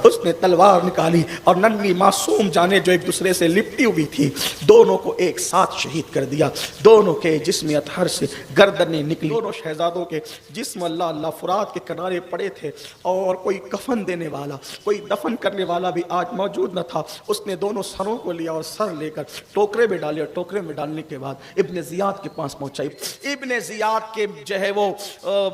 اس نے تلوار نکالی اور ننھی معصوم جانیں جو ایک دوسرے سے لپٹی ہوئی تھی دونوں کو ایک ساتھ شہید کر دیا. دونوں کے جسم اطہر سے گردنیں نکلی. دونوں شہزادوں کے جسم اللہ اللہ فرات کے کنارے پڑے تھے اور کوئی کفن دینے والا کوئی دفن کرنے والا بھی آج موجود نہ تھا. اس نے دونوں سروں کو لیا اور سر لے کر ٹوکرے میں ڈالے اور ٹوکرے میں ڈالنے کے بعد ابن زیاد کے پاس پہنچائی. ابن زیاد کے جو ہے وہ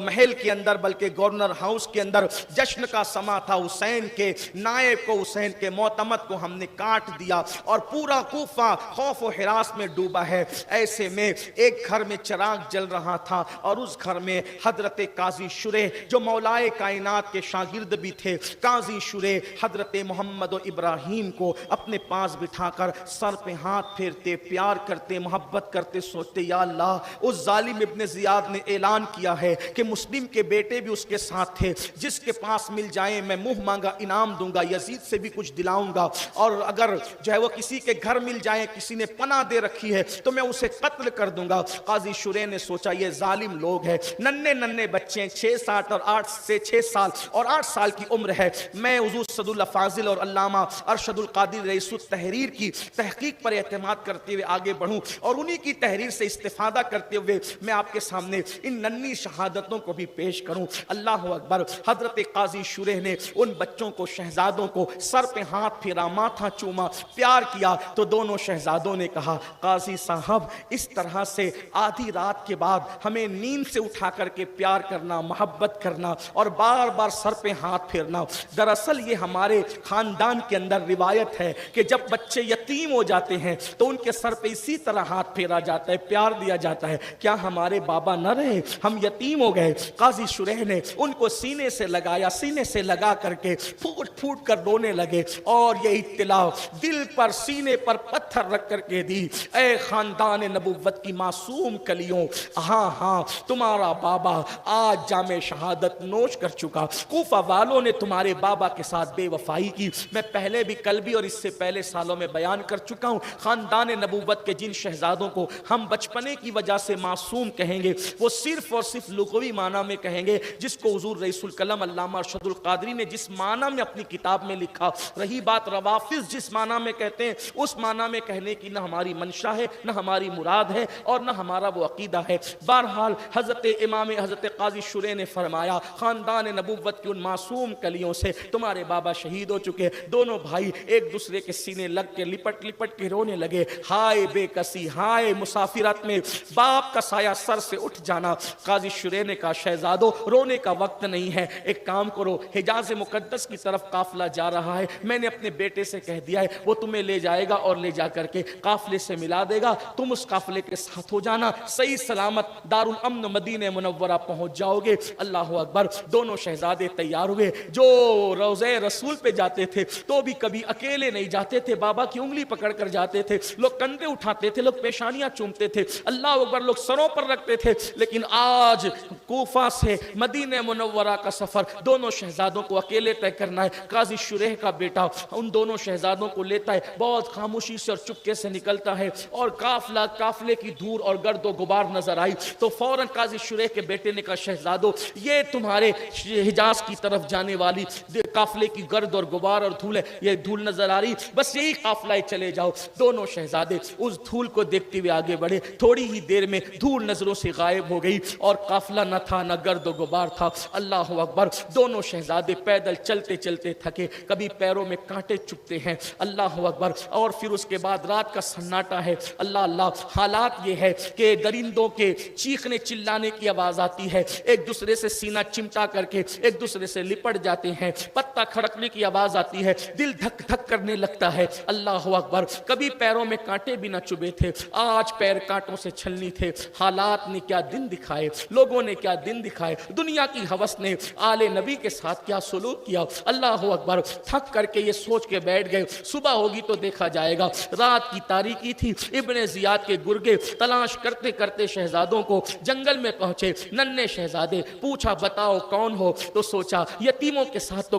محل کے اندر بلکہ گورنر ہاؤس کے اندر جشن کا سما تھا. حسین کے نائب کو حسین کے معتمد کو ہم نے کاٹ دیا اور پورا کوفہ خوف و ہراس میں ڈوبا ہے. ایسے میں ایک گھر میں چراغ جل رہا تھا اور اس گھر میں حضرت قاضی شریح جو مولائے کائنات کے شاگرد بھی تھے قاضی شریح حضرت محمد و ابراہیم کو اپنے پاس بٹھا کر سر پہ ہاتھ پھیرتے پیار کرتے محبت کرتے سوچتے یا اللہ اس ظالم ابن زیاد نے اعلان کیا ہے کہ مسلم کے بیٹے بھی اس کے ساتھ تھے جس کے پاس مل جائیں میں منہ مانگا انعام دوں گا یزید سے بھی کچھ دلاؤں گا اور اگر جو ہے وہ کسی کے گھر مل جائیں کسی نے پناہ دے رکھی ہے تو میں اسے قتل کر دوں گا. قاضی شریح نے سوچا یہ ظالم لوگ ہیں ننھے ننھے بچے 6 اور 8 سے 6 سال اور 8 سال کی عمر ہے. میں حضور صد اللہ فاضل اور علامہ ارشد القادری رئیس التحریر کی تحقیق پر اعتماد کرتے ہوئے آگے بڑھوں اور انہی کی تحریر سے استفادہ کرتے ہوئے میں آپ کے سامنے ان ننھی شہادتوں کو بھی پیش کروں. اللہ اکبر. حضرت قاضی شریح نے ان بچوں کو شہزادوں کو سر پہ ہاتھ پھیرا ماتھا چوما پیار کیا تو دونوں شہزادوں نے کہا قاضی صاحب اس طرح سے آدھی رات کے بعد ہمیں نیند سے اٹھا کر کے پیار کرنا محبت کرنا اور بار بار سر پہ ہاتھ پھیرنا دراصل یہ ہمارے خاندان کے اندر روایت ہے کہ جب بچے یتیم ہو جاتے ہیں تو ان کے سر پہ اسی طرح ہاتھ پھیرا جاتا ہے پیار دیا جاتا ہے. کیا ہمارے بابا نہ رہے ہم یتیم ہو گئے. قاضی شریح نے ان کو سینے سے لگایا سینے سے لگا کر کے پھوٹ پھوٹ کر رونے لگے اور یہ اطلاع دل پر سینے پر پتھر رکھ کر کے دی اے خاندان نبوت کی معصوم کلیوں ہاں ہاں تمہارا بابا آج جام شہادت نوش کر چکا. کوفہ والوں نے تمہارے بابا کے ساتھ بے وفائی کی. میں پہلے بھی کل بھی اور اس سے پہلے سالوں میں بیان کر چکا ہوں خاندان نبوت کے جن شہزادوں کو ہم بچپنے کی وجہ سے معصوم کہیں گے وہ صرف اور صرف لغوی معنی میں کہیں گے جس کو حضور رئیس القلم علامہ ارشد القادری نے جس معنی میں اپنی کتاب میں لکھا. رہی بات روافظ جس معنی میں کہتے ہیں اس معنی میں کہنے کی نہ ہماری منشا ہے نہ ہماری مراد ہے اور نہ ہمارا وہ عقیدہ ہے. بہرحال حضرت امام حضرت قاضی شریح نے فرمایا خاندان نبوت کی ان معصوم کلیوں سے تمہارے بابا شہید ہو چکے. دونوں بھائی ایک دوسرے کے سینے لگ کے لپٹ لپٹ کے رونے لگے. ہائے بے کسی ہائے مسافرت میں باپ کا سایہ سر سے اٹھ جانا. قاضی شریح نے کہا شہزادو رونے کا وقت نہیں ہے ایک کام کرو حجاز مقدس کی طرف قافلہ جا رہا ہے میں نے اپنے بیٹے سے کہہ دیا ہے وہ تمہیں لے جائے گا اور لے جا کر کے قافلے سے ملا دے گا تم اس قافلے کے ساتھ ہو جانا صحیح سلامت دارالامن مدینہ منورہ پہنچ جاؤ گے. اللہ اکبر. دونوں شہزادے تیار ہوئے. جو روضہ رسول پہ جاتے تھے تو بھی کبھی اکیلے نہیں جاتے تھے بابا کی انگلی پکڑ کر جاتے تھے. لوگ کندھے اٹھاتے تھے لوگ پیشانیاں چومتے تھے اللہ اکبر لوگ سروں پر رکھتے تھے. لیکن آج کوفہ سے مدینہ منورہ کا سفر دونوں شہزادوں کو اکیلے طے کرنا ہے. قاضی شریح کا بیٹا ان دونوں شہزادوں کو لیتا ہے بہت خاموشی سے اور چپکے سے نکلتا ہے اور قافلے کی دھول اور گرد و غبار نظر آئی تو فوراً قاضی شریح کے بیٹے نے کہا شہزادو یہ تمہارے حجاز کی طرف جانے والی قافلے کی گرد اور غبار اور دھول ہے یہ دھول نظر آ رہی بس یہی قافلہ چلے جاؤ. دونوں شہزادے اس دھول کو دیکھتے ہوئے آگے بڑھے. تھوڑی ہی دیر میں دھول نظروں سے غائب ہو گئی اور قافلہ نہ تھا نہ گرد و غبار تھا. اللہ اکبر. دونوں شہزادے پیدل چلتے چلتے تھکے کبھی پیروں میں کانٹے چبھتے ہیں اللہ اکبر. اور پھر اس کے بعد رات کا سناٹا ہے اللہ اللہ. حالات یہ ہے کہ درندوں کے چیخنے چلانے کی آواز آتی ہے ایک دوسرے سے سینہ چمٹا کر کے ایک دوسرے سے لپٹ جاتے ہیں پتا کھڑکنے کی آواز آتی ہے دل دھک دھک کرنے لگتا ہے اللہ اکبر. کبھی پیروں میں کانٹے بھی نہ چبھے تھے آج پیر کانٹوں سے چھلنی تھے. حالات نے کیا دن دکھائے لوگوں نے کیا دن دکھائے دنیا کی ہوس نے آل نبی کے ساتھ کیا سلوک کیا اللہ اکبر. تھک کر کے یہ سوچ کے بیٹھ گئے صبح ہوگی تو دیکھا جائے گا. رات کی تاریکی تھی. ابن زیاد کے گرگے تلاش کرتے کرتے شہزادوں کو جنگل میں پہنچے. ننھے شہزادے پوچھا بتاؤ کون ہو تو سوچا یتیموں کے ساتھ تو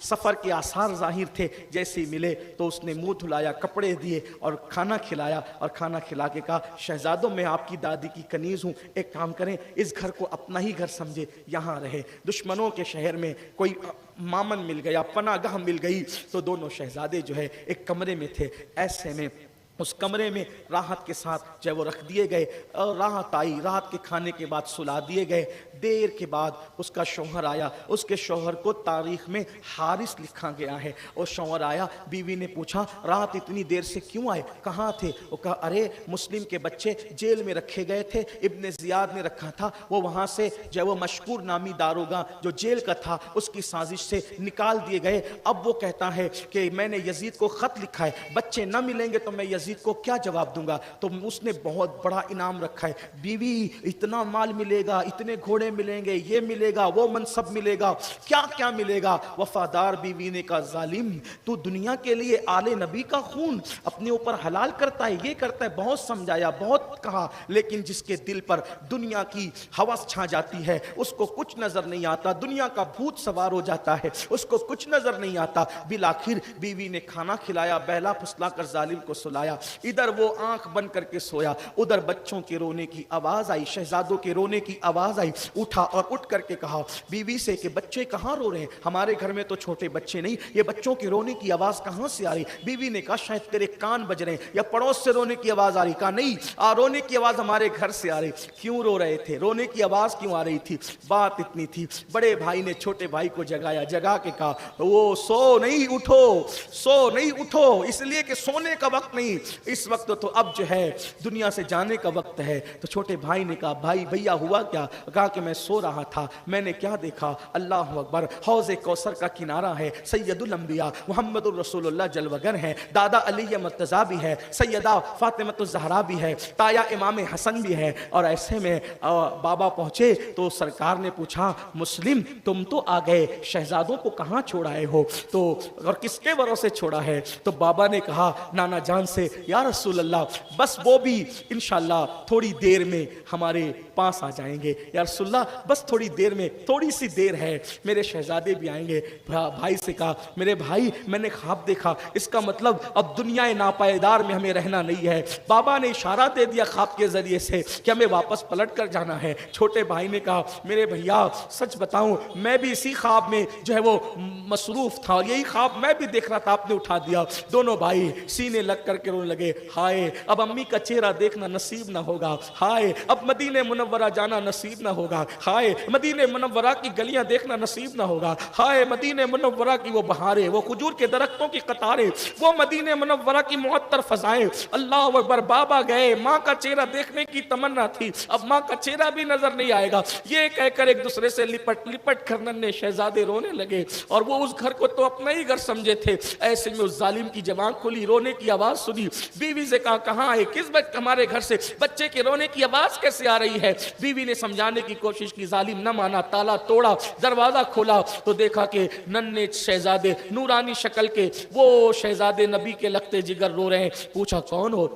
سفر کے آثار ظاہر تھے، جیسے ملے تو اس نے منہ دھلایا، کپڑے دیے اور کھانا کھلایا، اور کھانا کھلا کے کہا شہزادوں میں آپ کی دادی کی کنیز ہوں، ایک کام کریں اس گھر کو اپنا ہی گھر سمجھے، یہاں رہے۔ دشمنوں کے شہر میں کوئی مامن مل گیا، پناہ گاہ مل گئی، تو دونوں شہزادے جو ہے ایک کمرے میں تھے، ایسے میں اس کمرے میں راحت کے ساتھ جو وہ رکھ دیے گئے، اور راحت آئی، راحت کے کھانے کے بعد سلا دیے گئے۔ دیر کے بعد اس کا شوہر آیا، اس کے شوہر کو تاریخ میں حارث لکھا گیا ہے، اور شوہر آیا، بیوی نے پوچھا رات اتنی دیر سے کیوں آئے، کہاں تھے؟ وہ کہا ارے مسلم کے بچے جیل میں رکھے گئے تھے، ابن زیاد نے رکھا تھا، وہ وہاں سے جو وہ مشکور نامی داروغہ جو جیل کا تھا اس کی سازش سے نکال دیے گئے۔ اب وہ کہتا ہے کہ میں نے یزید کو خط لکھا ہے، بچے نہ ملیں گے تو میں یزید کو کیا جواب دوں گا، تو اس نے بہت بڑا انعام رکھا ہے، بیوی اتنا مال ملے گا، اتنے گھوڑے ملیں گے، یہ ملے گا، وہ منصب ملے گا، کیا کیا ملے گا۔ وفادار بیوی نے کہا ظالم تو دنیا کے لیے آل نبی کا خون اپنے اوپر حلال کرتا ہے، یہ کرتا ہے، بہت سمجھایا، بہت کہا، لیکن جس کے دل پر دنیا کی ہوس چھا جاتی ہے اس کو کچھ نظر نہیں آتا، دنیا کا بھوت سوار ہو جاتا ہے، اس کو کچھ نظر نہیں آتا۔ بالآخر بیوی نے کھانا کھلایا، بہلا پھسلا کر ظالم کو سلایا، ادھر وہ آنکھ بند کر کے سویا، ادھر بچوں کے رونے کی آواز آئی، شہزادوں کے رونے کی آواز آئی، اٹھا اور اٹھ کر کے کہا بیوی سے کہ بچے کہاں رو رہے ہیں، ہمارے گھر میں تو چھوٹے بچے نہیں، یہ بچوں کے رونے کی آواز کہاں سے آ رہی؟ بیوی نے کہا شاید تیرے کان بج رہے ہیں یا پڑوس سے رونے کی آواز آ رہی۔ کہا نہیں، رونے کی آواز ہمارے گھر سے آ رہی۔ کیوں رو رہے تھے، رونے کی آواز کیوں آ رہی تھی؟ بات اتنی تھی، بڑے بھائی نے چھوٹے بھائی کو جگایا، جگا کے کہا وہ سو نہیں اٹھو، سو نہیں اٹھو، اس لیے کہ سونے کا وقت نہیں، اس وقت تو اب جو ہے دنیا سے جانے کا وقت ہے۔ تو چھوٹے بھائی نے کہا بھائی بھیا ہوا کیا؟ کہا کہ میں سو رہا تھا، میں نے کیا دیکھا، اللہ اکبر، حوض کوثر کا کنارہ ہے، سید الانبیاء محمد الرسول اللہ جلوگر ہیں، دادا علی مرتضیٰ بھی ہے، سیدہ فاطمہ الزہرا بھی ہے، تایا امام حسن بھی ہے، اور ایسے میں بابا پہنچے تو سرکار نے پوچھا مسلم تم تو آ گئے، شہزادوں کو کہاں چھوڑ آئے ہو، تو اور کس کے بھروسے چھوڑا ہے؟ تو بابا نے کہا نانا جان سے یا رسول اللہ بس وہ بھی انشاءاللہ تھوڑی دیر میں ہمارے پاس آ جائیں گے، یا رسول اللہ بس تھوڑی دیر میں، تھوڑی سی دیر ہے، میرے شہزادے بھی آئیں گے۔ بھائی سے کہا میرے بھائی میں نے خواب دیکھا، اس کا مطلب اب دنیا ناپائیدار میں ہمیں رہنا نہیں ہے۔ بابا نے اشارہ دے دیا خواب کے ذریعے سے کہ ہمیں واپس پلٹ کر جانا ہے۔ چھوٹے بھائی نے کہا میرے بھیا سچ بتاؤں میں بھی اسی خواب میں جو ہے وہ مصروف تھا، یہی خواب میں بھی دیکھ رہا تھا، آپ نے اٹھا دیا۔ دونوں بھائی سینے لگ کر کے رونے لگے، ہائے اب امی کا چہرہ دیکھنا نصیب نہ ہوگا، ہائے اب مدینہ منورہ جانا نصیب نہ ہوگا، ہائے مدینہ منورہ کی گلیاں دیکھنا نصیب نہ ہوگا، ہائے مدینہ منورہ کی وہ بہاریں، وہ کھجور کے درختوں کی قطاریں، وہ مدینہ منورہ کی معطر فضائیں، اللہ اکبر۔ بابا گئے، ماں کا چہرہ دیکھنے کی تمنا تھی، اب ماں کا چہرہ بھی نظر نہیں آئے گا، یہ کہہ کر ایک دوسرے سے لپٹ لپٹ کر ننھے شہزادے رونے لگے، اور وہ اس گھر کو تو اپنا ہی گھر سمجھے تھے۔ ایسے میں اس ظالم کی جوان کھلی، رونے کی آواز سنی، بیوی سے کہا کہاں آئے، کس وقت ہمارے گھر سے بچے کے رونے کی آواز کیسے آ رہی ہے؟ بیوی نے سمجھانے کی کوشش کی، ظالم نہ مانا، تالا توڑا، دروازہ کھولا تو دیکھا کہ ننھے شہزادے نورانی شکل کے وہ شہزادے نبی کے لگتے جگر رو رہے ہیں۔ پوچھا کون ہو؟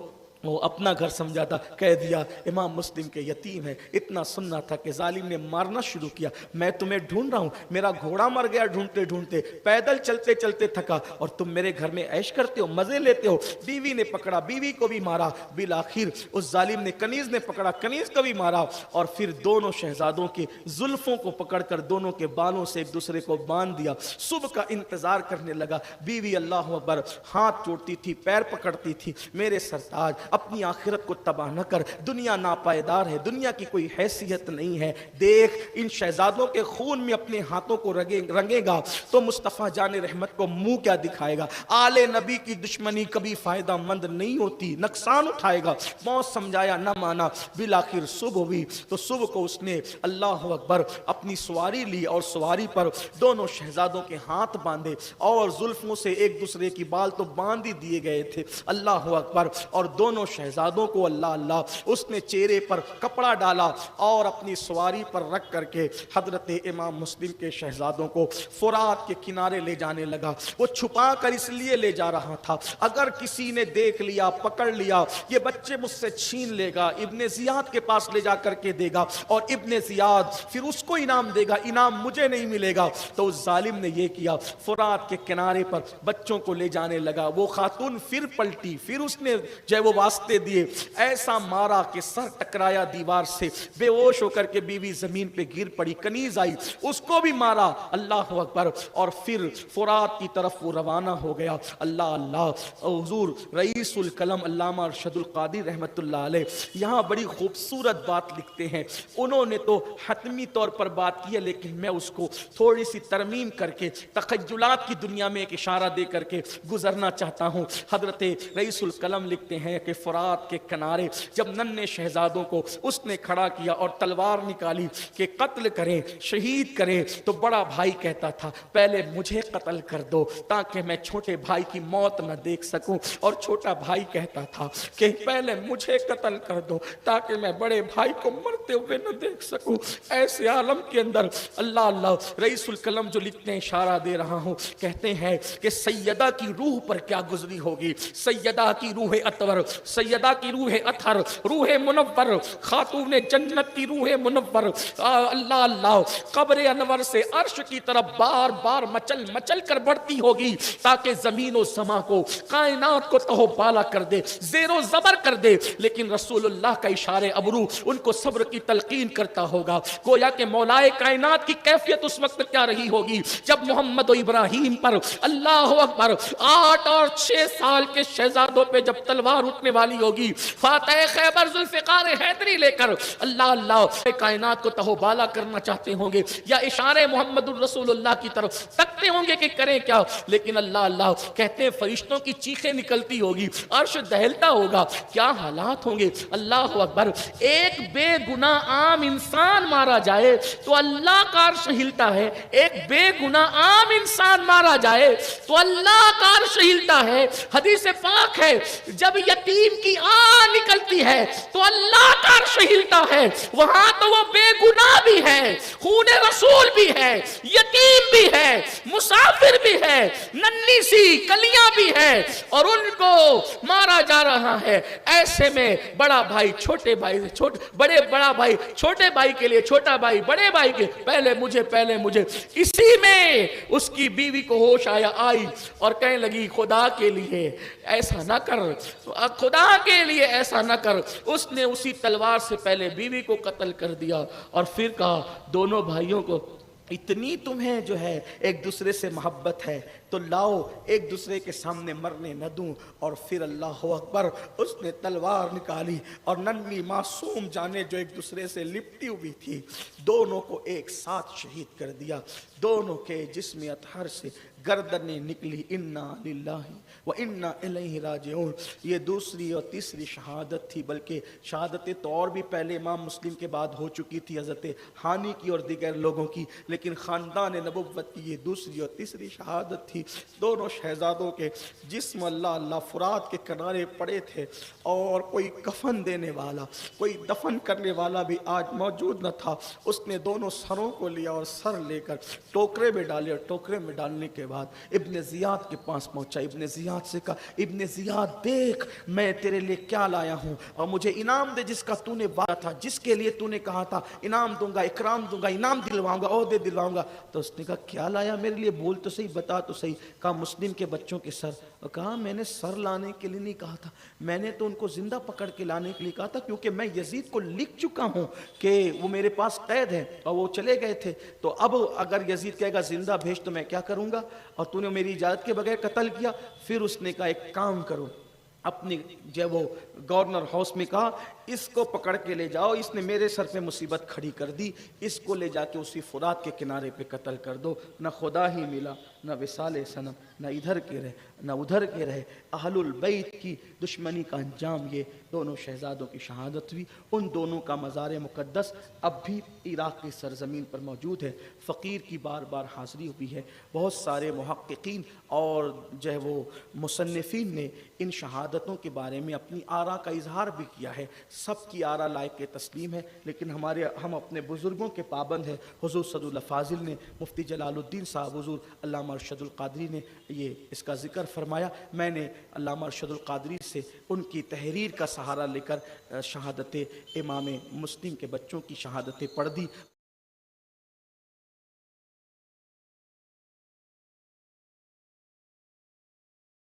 وہ اپنا گھر سمجھا تھا، کہہ دیا امام مسلم کے یتیم ہے۔ اتنا سننا تھا کہ ظالم نے مارنا شروع کیا، میں تمہیں ڈھونڈ رہا ہوں، میرا گھوڑا مر گیا ڈھونڈتے ڈھونڈتے، پیدل چلتے چلتے تھکا، اور تم میرے گھر میں عیش کرتے ہو، مزے لیتے ہو۔ بیوی نے پکڑا، بیوی کو بھی مارا، بالآخر اس ظالم نے کنیز نے پکڑا، کنیز کو بھی مارا، اور پھر دونوں شہزادوں کے زلفوں کو پکڑ کر دونوں کے بالوں سے ایک دوسرے کو باندھ دیا۔ صبح کا انتظار کرنے لگا، بیوی اللہ اکبر ہاتھ جوڑتی تھی، پیر پکڑتی تھی، میرے سرتاج اپنی آخرت کو تباہ نہ کر، دنیا ناپائیدار ہے، دنیا کی کوئی حیثیت نہیں ہے، دیکھ ان شہزادوں کے خون میں اپنے ہاتھوں کو رنگے گا تو مصطفیٰ جان رحمت کو منہ کیا دکھائے گا؟ آل نبی کی دشمنی کبھی فائدہ مند نہیں ہوتی، نقصان اٹھائے گا۔ بہت سمجھایا نہ مانا، بالآخر صبح ہوئی تو صبح کو اس نے اللہ اکبر اپنی سواری لی، اور سواری پر دونوں شہزادوں کے ہاتھ باندھے، اور زلفوں سے ایک دوسرے کی بال تو باندھ ہی دیے گئے تھے، اللہ اکبر، اور دونوں دونوں شہزادوں کو اللہ اللہ اس نے چہرے پر کپڑا ڈالا اور اپنی سواری پر رکھ کر کے حضرت امام مسلم کے شہزادوں کو فرات کے کنارے لے جانے لگا۔ وہ چھپا کر اس لیے لے جا رہا تھا اگر کسی نے دیکھ لیا، پکڑ لیا، یہ بچے مجھ سے چھین لے گا، ابن زیاد کے پاس لے جا کر کے دے گا اور ابن زیاد پھر اس کو انعام دے گا، انعام مجھے نہیں ملے گا۔ تو اس ظالم نے یہ کیا، فرات کے کنارے پر بچوں کو لے جانے لگا۔ وہ خاتون پھر پلٹی، پھر اس نے جو وہ واسطے دیے، ایسا مارا کہ سر ٹکرایا دیوار سے، بے ہوش ہو کر کے بیوی زمین پہ گر پڑی، کنیز آئی، اس کو بھی مارا، اللہ اکبر، اور پھر فرات کی طرف وہ روانہ ہو گیا۔ اللہ اللہ، حضور رئیس القلم علامہ ارشد القادری رحمت اللہ علیہ یہاں بڑی خوبصورت بات لکھتے ہیں۔ انہوں نے تو حتمی طور پر بات کی ہے، لیکن میں اس کو تھوڑی سی ترمیم کر کے تخیلات کی دنیا میں ایک اشارہ دے کر کے گزرنا چاہتا ہوں۔ حضرت رئیس القلم لکھتے ہیں کہ فرات کے کنارے جب ننھے شہزادوں کو اس نے کھڑا کیا اور تلوار نکالی کہ قتل کریں، شہید کریں، تو بڑا بھائی کہتا تھا پہلے مجھے قتل کر دو تاکہ میں چھوٹے بھائی کی موت نہ دیکھ سکوں، اور چھوٹا بھائی کہتا تھا کہ پہلے مجھے قتل کر دو تاکہ میں بڑے بھائی کو مرتے ہوئے نہ دیکھ سکوں۔ ایسے عالم کے اندر اللہ اللہ، رئیس القلم جو لکھتے ہیں، اشارہ دے رہا ہوں، کہتے ہیں کہ سیدہ کی روح پر کیا گزری ہوگی، سیدہ کی روح اطہر، سیدہ کی روح اطہر، روح منور، خاتون جنت کی روح منور، اللہ اللہ، قبر انور سے عرش کی طرف بار بار مچل مچل کر بڑھتی ہوگی تاکہ زمین و سما کو، کائنات کو تہو بالا کر دے، زیر و زبر کر دے۔ لیکن رسول اللہ کا اشارے ابرو ان کو صبر کی تلقین کرتا ہوگا، گویا کہ مولائے کائنات کی کیفیت اس وقت کیا رہی ہوگی جب محمد و ابراہیم پر اللہ اکبر 8 اور 6 سال کے شہزادوں پہ جب تلوار اٹھنے والی ہوگی، فاتح خیبر ذوالفقار حیدری لے کر اللہ اللہ کائنات کو تہو بالا کرنا چاہتے ہوں گے، یا اشارے محمد الرسول اللہ کی طرف تکتے ہوں گے کہ کریں کیا، لیکن اللہ اللہ کہتے ہیں فرشتوں کی چیخیں نکلتی ہوگی، عرش دہلتا ہوگا، کیا حالات ہوں گے۔ اللہ اکبر، ایک بے گناہ عام انسان مارا جائے تو اللہ کا عرش ہلتا ہے، ایک بے گناہ عام انسان مارا جائے تو اللہ کا عرش ہلتا ہے۔ حدیث پاک ہے جب یتیم کی آہ نکلتی ہے تو اللہ کا عرش ہلتا ہے، وہاں تو وہ بے گناہ بھی ہے، خون رسول بھی ہے، یتیم بھی ہے، مسافر بھی ہے، ننھی سی کلیاں بھی ہے، اور ان کو مارا جا رہا ہے۔ ایسے میں بڑا بھائی چھوٹے بھائی بڑے بڑا بھائی چھوٹے بھائی کے لیے، چھوٹا بھائی بڑے بھائی کے پہلے مجھے، اسی میں اس کی بیوی کو ہوش آئی اور کہنے لگی خدا کے لیے ایسا نہ کر، خدا کے لیے ایسا نہ کر۔ اس نے اسی تلوار سے پہلے بیوی کو قتل کر دیا اور پھر کہا دونوں بھائیوں کو اتنی تمہیں جو ہے ایک دوسرے سے محبت ہے تو لاؤ ایک دوسرے کے سامنے مرنے نہ دوں۔ اور پھر اللہ اکبر، اس نے تلوار نکالی اور ننھی معصوم جانیں جو ایک دوسرے سے لپٹی ہوئی تھی، دونوں کو ایک ساتھ شہید کر دیا۔ دونوں کے جسم اطہر سے گردنیں نکلی، انا للہ و انا الیہ راجعون۔ یہ دوسری اور تیسری شہادت تھی، بلکہ شہادتیں تو اور بھی پہلے امام مسلم کے بعد ہو چکی تھی، حضرت ہانی کی اور دیگر لوگوں کی، لیکن خاندان نبوت کی یہ دوسری اور تیسری شہادت تھی۔ دونوں شہزادوں کے جسم اللہ اللہ فرات کے کنارے پڑے تھے، اور کوئی کفن دینے والا، کوئی دفن کرنے والا بھی آج موجود نہ تھا۔ اس نے دونوں سروں کو لیا اور سر لے کر ٹوکرے میں ڈالے، اور ٹوکرے میں ڈالنے کے بعد ابن زیاد کے پاس پہنچا۔ ابن زیاد سے کہا ابن زیاد دیکھ میں تیرے لیے کیا لایا ہوں، اور مجھے انعام دے جس کا تو نے وعدہ تھا، جس کے لیے تو نے کہا تھا انعام دوں گا، اکرام دوں گا، انعام دلواؤں گا، عہدے دلواؤں گا۔ تو اس نے کہا کیا لایا میرے لیے، بول تو صحیح، بتا تو صحیح۔ کہا مسلم کے بچوں کے سر۔ اور کہا میں نے سر لانے کے لیے نہیں کہا تھا، میں نے تو ان کو زندہ پکڑ کے لانے کے لیے کہا تھا، کیونکہ میں یزید کو لکھ چکا ہوں کہ وہ میرے پاس قید ہے اور وہ چلے گئے تھے، تو اب اگر یزید کہے گا زندہ بھیج تو میں کیا کروں گا، اور تو نے میری اجازت کے بغیر قتل کیا۔ پھر اس نے کہا ایک کام کرو، اپنی جب وہ گورنر ہاؤس میں کہا اس کو پکڑ کے لے جاؤ، اس نے میرے سر پہ مصیبت کھڑی کر دی، اس کو لے جا کے اسی فرات کے کنارے پہ قتل کر دو۔ نہ خدا ہی ملا نہ وصال صنم، نہ ادھر کے رہے نہ ادھر کے رہے، اہل البیت کی دشمنی کا انجام یہ دونوں شہزادوں کی شہادت ہوئی۔ ان دونوں کا مزار مقدس اب بھی عراق کی سرزمین پر موجود ہے، فقیر کی بار بار حاضری ہوئی ہے۔ بہت سارے محققین اور جو ہے وہ مصنفین نے ان شہادتوں کے بارے میں اپنی آراء کا اظہار بھی کیا ہے، سب کی آراء لائق تسلیم ہے، لیکن ہم اپنے بزرگوں کے پابند ہیں۔ حضور صدر الافاضل نے، مفتی جلال الدین صاحب حضور علامہ ارشد القادری نے یہ اس کا ذکر فرمایا۔ میں نے علامہ ارشد القادری سے ان کی تحریر کا سہارا لے کر شہادت امام مسلم کے بچوں کی شہادتیں پڑھ دی۔